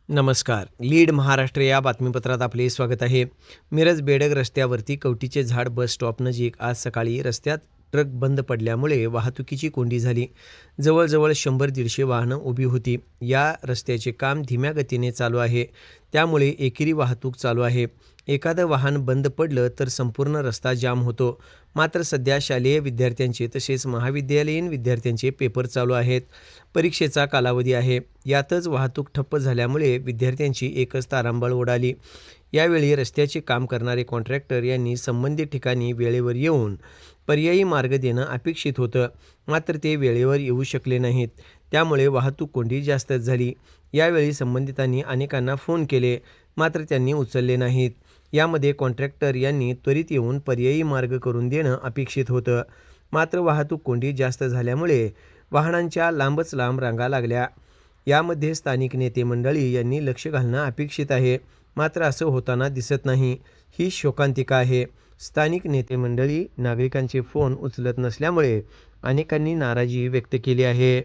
नमस्कार. लीड महाराष्ट्र या बातमीपत्रात आपले स्वागत आहे. मिरज बेडग रस्त्यावरती कवटीचे झाड बस स्टॉप नजीक आज सकाळी रस्त्यात ट्रक बंद पडल्यामुळे वाहतुकीची कोंडी झाली. जवळजवळ 100-150 वाहनं उभी होती. या रस्त्याचे काम धीम्या गतीने चालू आहे, त्यामुळे एकेरी वाहतूक चालू आहे. एखादं वाहन बंद पडलं तर संपूर्ण रस्ता जाम होतो. मात्र सध्या शालेय विद्यार्थ्यांचे तसेच महाविद्यालयीन विद्यार्थ्यांचे पेपर चालू आहेत. परीक्षेचा कालावधी आहे. यातच वाहतूक ठप्प झाल्यामुळे विद्यार्थ्यांची एकच तारांबळ उडाली. यावेळी रस्त्याचे काम करणारे कॉन्ट्रॅक्टर यांनी संबंधित ठिकाणी वेळेवर येऊन पर्यायी मार्ग देणं अपेक्षित होतं, मात्र ते वेळेवर येऊ शकले नाहीत. त्यामुळे वाहतूक कोंडी जास्तच झाली. यावेळी संबंधितांनी अनेकांना फोन केले, मात्र त्यांनी उचलले नाहीत. यामध्ये कॉन्ट्रॅक्टर यांनी त्वरित येऊन पर्यायी मार्ग करून देणं अपेक्षित होतं, मात्र वाहतूक कोंडी जास्त झाल्यामुळे वाहनांच्या लांबच लांब रांगा लागल्या. यामध्ये स्थानिक नेते मंडळी यांनी लक्ष घालणं अपेक्षित आहे, मात्र असं होताना दिसत नाही. ही शोकांतिका आहे. स्थानिक नेते मंडळी नागरिकांचे फोन उचलत नसल्यामुळे अनेकांनी नाराजी व्यक्त केली आहे.